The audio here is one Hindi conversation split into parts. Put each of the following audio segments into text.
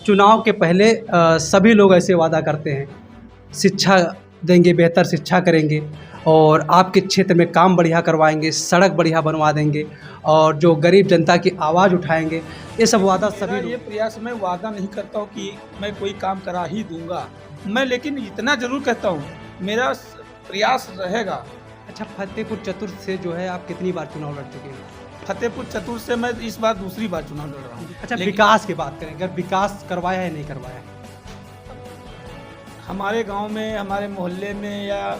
चुनाव के पहले सभी लोग ऐसे वादा करते हैं, शिक्षा देंगे, बेहतर शिक्षा करेंगे और आपके क्षेत्र में काम बढ़िया करवाएंगे, सड़क बढ़िया बनवा देंगे और जो गरीब जनता की आवाज़ उठाएंगे। ये सब वादा सभी मेरा ये लोग। प्रयास, मैं वादा नहीं करता हूँ कि मैं कोई काम करा ही दूंगा, मैं लेकिन इतना जरूर कहता हूँ मेरा प्रयास रहेगा। अच्छा, फतेहपुर चतुर्थ से जो है आप कितनी बार चुनाव लड़ चुके हैं? फतेहपुर चतुर्थ से मैं इस बार दूसरी बार चुनाव लड़ रहा हूँ। अच्छा, लेकिन विकास की बात करें, अगर विकास करवाया है नहीं करवाया है? हमारे गांव में, हमारे मोहल्ले में या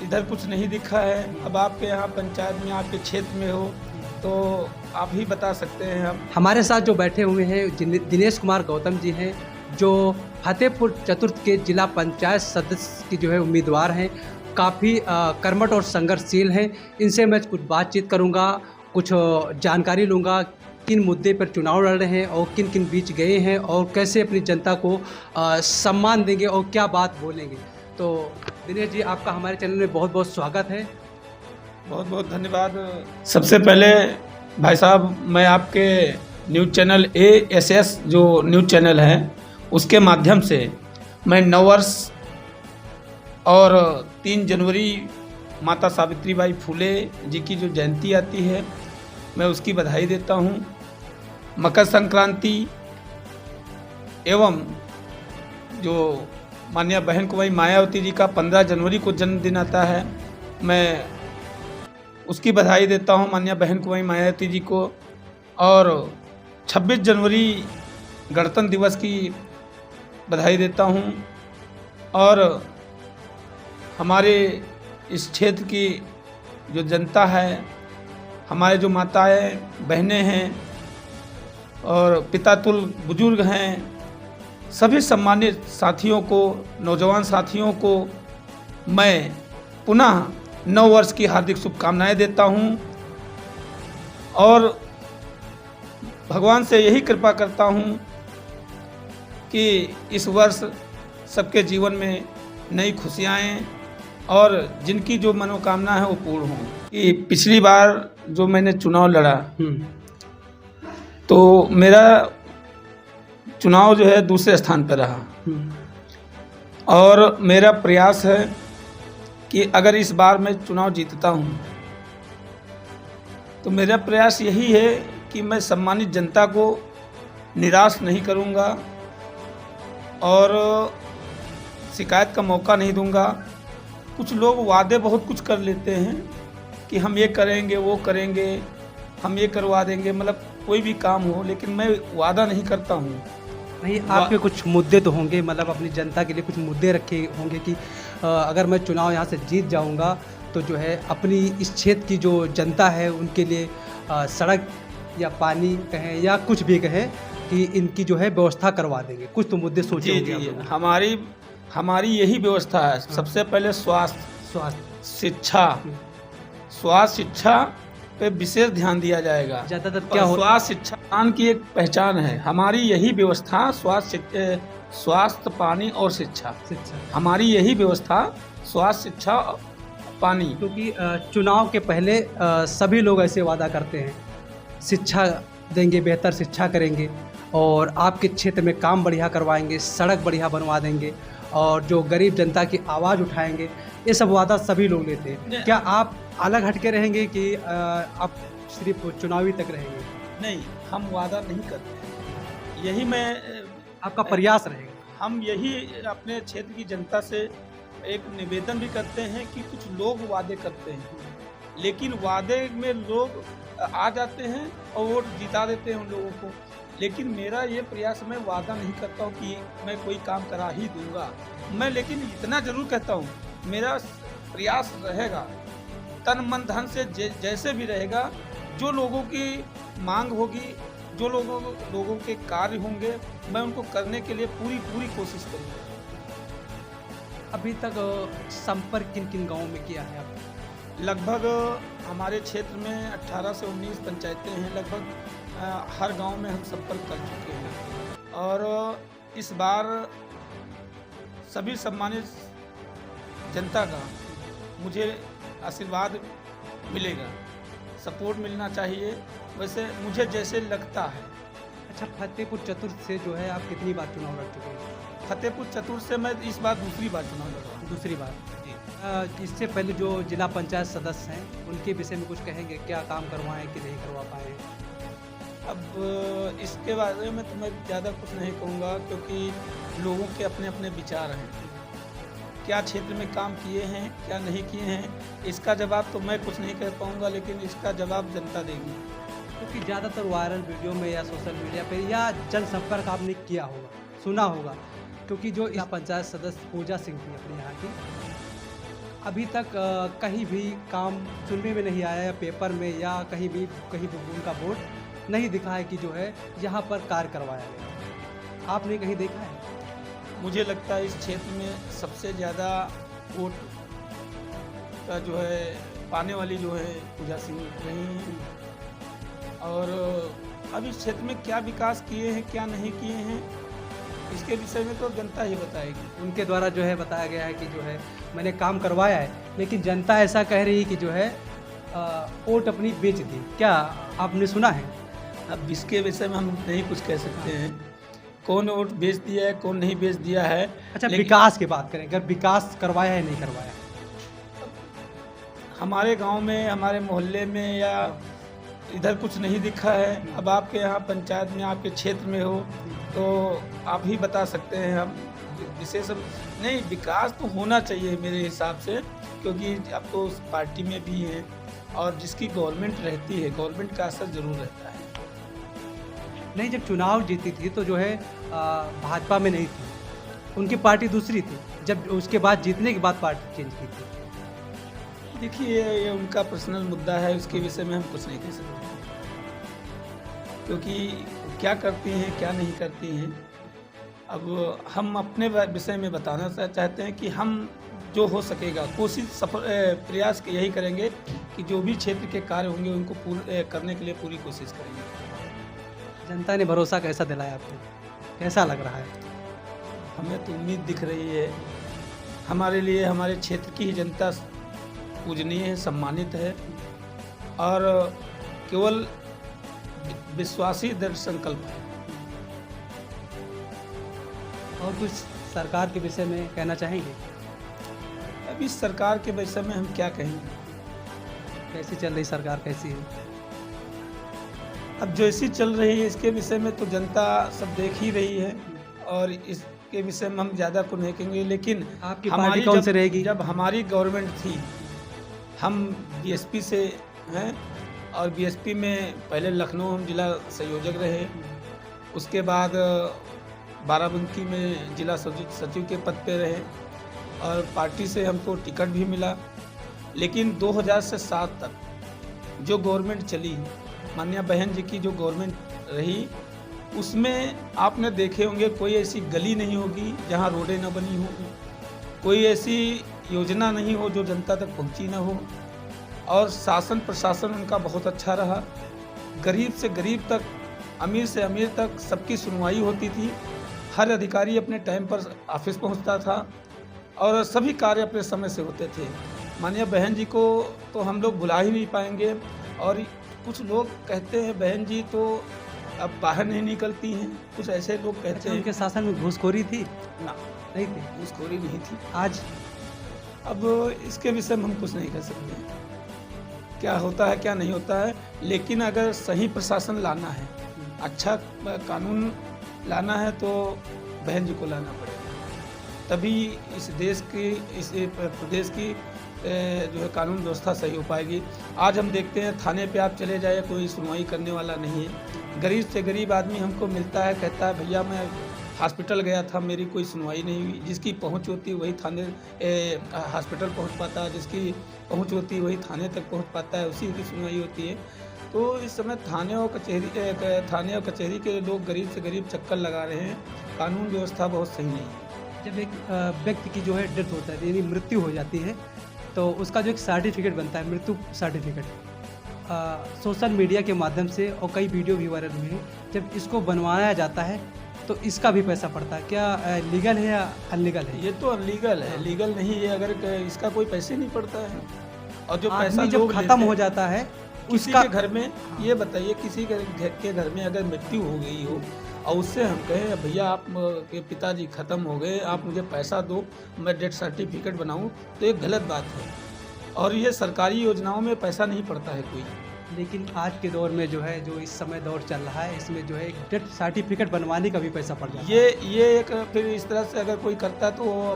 इधर कुछ नहीं दिखा है। अब आपके यहाँ पंचायत में, आपके क्षेत्र में हो तो आप ही बता सकते हैं। हम हमारे साथ जो बैठे हुए हैं दिनेश कुमार गौतम जी हैं, जो फतेहपुर चतुर्थ के जिला पंचायत सदस्य की जो है उम्मीदवार हैं। काफ़ी कर्मठ और संघर्षशील हैं। इनसे मैं कुछ बातचीत करूंगा, कुछ जानकारी लूंगा किन मुद्दे पर चुनाव लड़ रहे हैं और किन किन बीच गए हैं और कैसे अपनी जनता को सम्मान देंगे और क्या बात बोलेंगे। तो दिनेश जी, आपका हमारे चैनल में बहुत बहुत स्वागत है। बहुत बहुत धन्यवाद। सबसे पहले भाई साहब, मैं आपके न्यूज़ चैनल ASS जो न्यूज़ चैनल है उसके माध्यम से मैं नववर्ष और 3 जनवरी माता सावित्रीबाई फुले जी की जो जयंती आती है, मैं उसकी बधाई देता हूँ। मकर संक्रांति एवं जो माननीय बहन कुमारी मायावती जी का 15 जनवरी को जन्मदिन आता है, मैं उसकी बधाई देता हूँ माननीय बहन कुमारी मायावती जी को। और 26 जनवरी गणतंत्र दिवस की बधाई देता हूँ। और हमारे इस क्षेत्र की जो जनता है, हमारे जो माताएं बहनें हैं और पितातुल बुजुर्ग हैं, सभी सम्मानित साथियों को, नौजवान साथियों को मैं पुनः नव वर्ष की हार्दिक शुभकामनाएं देता हूं और भगवान से यही कृपा करता हूं कि इस वर्ष सबके जीवन में नई खुशियां आएं और जिनकी जो मनोकामना है वो पूर्ण हो। कि पिछली बार जो मैंने चुनाव लड़ा तो मेरा चुनाव जो है दूसरे स्थान पर रहा और मेरा प्रयास है कि अगर इस बार मैं चुनाव जीतता हूँ तो मेरा प्रयास यही है कि मैं सम्मानित जनता को निराश नहीं करूँगा और शिकायत का मौका नहीं दूंगा। कुछ लोग वादे बहुत कुछ कर लेते हैं कि हम ये करेंगे, वो करेंगे, हम ये करवा देंगे, मतलब कोई भी काम हो, लेकिन मैं वादा नहीं करता हूँ। नहीं, आपके कुछ मुद्दे तो होंगे, मतलब अपनी जनता के लिए कुछ मुद्दे रखे होंगे कि अगर मैं चुनाव यहाँ से जीत जाऊँगा तो जो है अपनी इस क्षेत्र की जो जनता है उनके लिए सड़क या पानी कहें या कुछ भी कहें कि इनकी जो है व्यवस्था करवा देंगे। कुछ तो मुद्दे सोचे होंगे आप लोगों ने। हमारी यही व्यवस्था है। सबसे पहले स्वास्थ्य, शिक्षा, स्वास्थ्य शिक्षा पे विशेष ध्यान दिया जाएगा। ज़्यादातर क्या हो, स्वास्थ्य शिक्षा की एक पहचान है। हमारी यही व्यवस्था स्वास्थ्य, पानी और शिक्षा, हमारी यही व्यवस्था स्वास्थ्य, शिक्षा, पानी। क्योंकि चुनाव के पहले सभी लोग ऐसे वादा करते हैं, शिक्षा देंगे, बेहतर शिक्षा करेंगे और आपके क्षेत्र में काम बढ़िया करवाएंगे, सड़क बढ़िया बनवा देंगे और जो गरीब जनता की आवाज़ उठाएंगे। ये सब वादा सभी लोग लेते हैं। क्या आप अलग हटके रहेंगे कि आप सिर्फ चुनावी तक रहेंगे? नहीं, हम वादा नहीं करते। यही मैं आपका प्रयास रहेगा। हम यही अपने क्षेत्र की जनता से एक निवेदन भी करते हैं कि कुछ लोग वादे करते हैं, लेकिन वादे में लोग आ जाते हैं और वोट जिता देते हैं उन लोगों को। लेकिन मेरा ये प्रयास, मैं वादा नहीं करता हूँ कि मैं कोई काम करा ही दूंगा, मैं लेकिन इतना जरूर कहता हूँ मेरा प्रयास रहेगा, तन मन धन से जैसे भी रहेगा। जो लोगों की मांग होगी, जो लोगों के कार्य होंगे, मैं उनको करने के लिए पूरी कोशिश करूँगा। अभी तक संपर्क किन किन गाँवों में किया है आपने? लगभग हमारे क्षेत्र में 18 से 19 पंचायतें हैं। लगभग हर गांव में हम संपर्क कर चुके हैं और इस बार सभी सम्मानित जनता का मुझे आशीर्वाद मिलेगा, सपोर्ट मिलना चाहिए। वैसे मुझे जैसे लगता है अच्छा, फतेहपुर चतुर्थ से जो है आप कितनी बार चुनाव लड़ चुके हैं? फतेहपुर चतुर्थ से मैं इस बार दूसरी बार चुनाव लड़ रहा हूँ। दूसरी बार। जी। इससे पहले जो जिला पंचायत सदस्य हैं उनके विषय में कुछ कहेंगे, क्या काम करवाएं कि नहीं करवा पाए हैं? अब इसके बारे में तो मैं ज़्यादा कुछ नहीं कहूँगा, क्योंकि लोगों के अपने अपने विचार हैं। क्या क्षेत्र में काम किए हैं, क्या नहीं किए हैं, इसका जवाब तो मैं कुछ नहीं कह पाऊँगा, लेकिन इसका जवाब जनता देगी। क्योंकि ज़्यादातर वायरल वीडियो में या सोशल मीडिया पे या जनसंपर्क आपने किया होगा, सुना होगा, क्योंकि जो जिला पंचायत सदस्य पूजा सिंह थी अपने यहाँ की, अभी तक कहीं भी काम सुनने में नहीं आया, या पेपर में या कहीं भी उनका बोर्ड नहीं दिखा है कि जो है यहाँ पर कार्य करवाया गया। आपने कहीं देखा है? मुझे लगता है इस क्षेत्र में सबसे ज़्यादा वोट का जो है पाने वाली जो है पूजा सिंह रही हैं। और अब इस क्षेत्र में क्या विकास किए हैं, क्या नहीं किए हैं, इसके विषय में तो जनता ही बताएगी। उनके द्वारा जो है बताया गया है कि जो है मैंने काम करवाया है, लेकिन जनता ऐसा कह रही है कि जो है वोट अपनी बेच दी। क्या आपने सुना है? अब इसके विषय में हम नहीं कुछ कह सकते हैं, कौन वोट बेच दिया है, कौन नहीं बेच दिया है। अच्छा, विकास की बात करें, अगर विकास करवाया है नहीं करवाया? हमारे गांव में, हमारे मोहल्ले में या इधर कुछ नहीं दिखा है। अब आपके यहाँ पंचायत में, आपके क्षेत्र में हो तो आप ही बता सकते हैं। हम विशेष नहीं, विकास तो होना चाहिए मेरे हिसाब से, क्योंकि अब तो उस पार्टी में भी है और जिसकी गवर्नमेंट रहती है, गवर्नमेंट का असर ज़रूर रहता है। नहीं, जब चुनाव जीती थी तो जो है भाजपा में नहीं थी, उनकी पार्टी दूसरी थी, जब उसके बाद जीतने के बाद पार्टी चेंज की थी। देखिए, ये उनका पर्सनल मुद्दा है, उसके विषय में हम कुछ नहीं कह सकते, क्योंकि क्या करती हैं क्या नहीं करती हैं। अब हम अपने विषय में बताना चाहते हैं कि हम जो हो सकेगा कोशिश प्रयास यही करेंगे कि जो भी क्षेत्र के कार्य होंगे उनको करने के लिए पूरी कोशिश करेंगे। जनता ने भरोसा कैसा दिलाया आपको, कैसा लग रहा है? हमें तो उम्मीद दिख रही है। हमारे लिए हमारे क्षेत्र की ही जनता पूजनीय है, सम्मानित है और केवल विश्वासी दृढ़ संकल्प है। और कुछ सरकार के विषय में कहना चाहेंगे? अभी सरकार के विषय में हम क्या कहेंगे, कैसी चल रही सरकार, कैसी है? अब जैसी चल रही है इसके विषय में तो जनता सब देख ही रही है और इसके विषय में हम ज़्यादा को नहीं कहेंगे। लेकिन आपकी पार्टी कौन से रहेगी? जब हमारी गवर्नमेंट थी, हम बीएसपी से हैं और बीएसपी में पहले लखनऊ हम जिला संयोजक रहे, उसके बाद बाराबंकी में जिला सचिव के पद पे रहे और पार्टी से हमको टिकट भी मिला। लेकिन 2000 से 7 तक जो गवर्नमेंट चली, माननीय बहन जी की जो गवर्नमेंट रही, उसमें आपने देखे होंगे कोई ऐसी गली नहीं होगी जहां रोडें न बनी हो, कोई ऐसी योजना नहीं हो जो जनता तक पहुंची ना हो। और शासन प्रशासन उनका बहुत अच्छा रहा, गरीब से गरीब तक, अमीर से अमीर तक सबकी सुनवाई होती थी। हर अधिकारी अपने टाइम पर ऑफिस पहुंचता था और सभी कार्य अपने समय से होते थे। माननीय बहन जी को तो हम लोग भुला ही नहीं पाएंगे। और कुछ लोग कहते हैं बहन जी तो अब बाहर नहीं निकलती हैं, कुछ ऐसे लोग कहते हैं। उनके शासन में घूसखोरी थी? ना, नहीं थी, घूसखोरी नहीं थी। आज अब इसके विषय में हम कुछ नहीं कह सकते क्या होता है क्या नहीं होता है। लेकिन अगर सही प्रशासन लाना है, अच्छा कानून लाना है तो बहन जी को लाना पड़ेगा, तभी इस देश की, इस प्रदेश की जो है कानून व्यवस्था सही हो पाएगी। आज हम देखते हैं थाने पे आप चले जाए, कोई सुनवाई करने वाला नहीं है। गरीब से गरीब आदमी हमको मिलता है, कहता है भैया मैं हॉस्पिटल गया था, मेरी कोई सुनवाई नहीं हुई। जिसकी पहुंच होती है वही थाने हॉस्पिटल पहुंच पाता है, जिसकी पहुंच होती है वही थाने तक पहुंच पाता है, उसी की सुनवाई होती है। तो इस समय थाने और कचहरी के लोग गरीब से गरीब चक्कर लगा रहे हैं। कानून व्यवस्था बहुत सही नहीं है। जब एक व्यक्ति की जो है डेथ होता है, यानी मृत्यु हो जाती है, तो उसका जो एक सर्टिफिकेट बनता है, मृत्यु सर्टिफिकेट, सोशल मीडिया के माध्यम से और कई वीडियो भी वायरल हुए हैं, जब इसको बनवाया जाता है तो इसका भी पैसा पड़ता है। क्या लीगल है या अनलीगल है? ये तो अनलीगल है, लीगल नहीं है। अगर इसका कोई पैसे नहीं पड़ता है और जो पैसा जब खत्म हो जाता है किसी उसका के घर में, ये बताइए, किसी के घर में अगर मृत्यु हो गई हो और उससे हम कहें भैया आप के पिताजी ख़त्म हो गए, आप मुझे पैसा दो, मैं डेथ सर्टिफिकेट बनाऊं, तो ये गलत बात है। और ये सरकारी योजनाओं में पैसा नहीं पड़ता है कोई। लेकिन आज के दौर में जो है, जो इस समय दौर चल रहा है, इसमें जो है एक डेथ सर्टिफिकेट बनवाने का भी पैसा पड़ जाता है। ये एक फिर इस तरह से अगर कोई करता है तो वो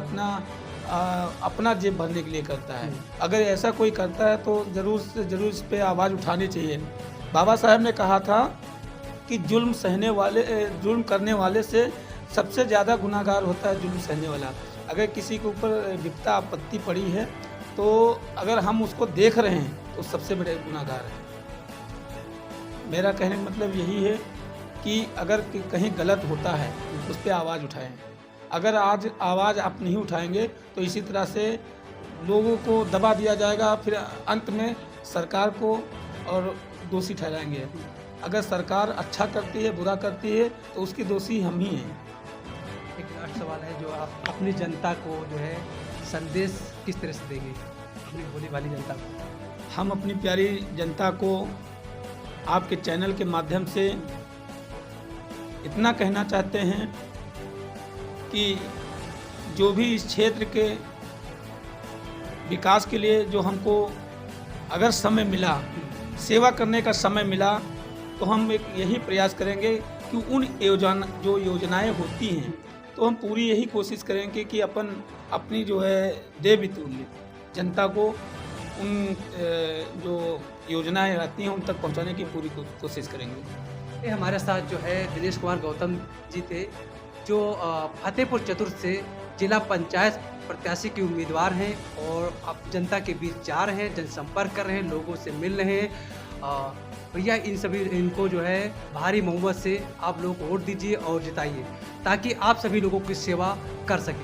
अपना जेब भरने के लिए करता है। अगर ऐसा कोई करता है तो ज़रूर से ज़रूर इस पे आवाज़ उठानी चाहिए। बाबा साहब ने कहा था कि जुल्म करने वाले से सबसे ज़्यादा गुनाहगार होता है जुल्म सहने वाला। अगर किसी के ऊपर विपदा आपत्ति पड़ी है तो अगर हम उसको देख रहे हैं तो सबसे बड़े गुनाहगार हैं। मेरा कहने का मतलब यही है कि अगर कहीं गलत होता है उस पर आवाज़ उठाएं। अगर आज आवाज़ आप नहीं उठाएंगे तो इसी तरह से लोगों को दबा दिया जाएगा, फिर अंत में सरकार को और दोषी ठहराएंगे। अगर सरकार अच्छा करती है, बुरा करती है, तो उसकी दोषी हम ही हैं। एक लास्ट सवाल है, जो आप अपनी जनता को जो है संदेश किस तरह से देंगे, अपनी भोली भाली जनता को? हम अपनी प्यारी जनता को आपके चैनल के माध्यम से इतना कहना चाहते हैं कि जो भी इस क्षेत्र के विकास के लिए जो हमको अगर समय मिला, सेवा करने का समय मिला, तो हम एक यही प्रयास करेंगे कि उन जो योजनाएं होती हैं तो हम पूरी यही कोशिश करेंगे कि अपनी जो है देवी तुल्य जनता को उन जो योजनाएं आती हैं उन तक पहुंचाने की पूरी कोशिश करेंगे। ये हमारे साथ जो है दिनेश कुमार गौतम जी थे, जो फतेहपुर चतुर्थ से जिला पंचायत प्रत्याशी के उम्मीदवार हैं और अब जनता के बीच जा रहे हैं, जनसंपर्क कर रहे हैं, लोगों से मिल रहे हैं। भैया इनको जो है भारी बहुमत से आप लोग वोट दीजिए और जिताइए, ताकि आप सभी लोगों की सेवा कर सकें।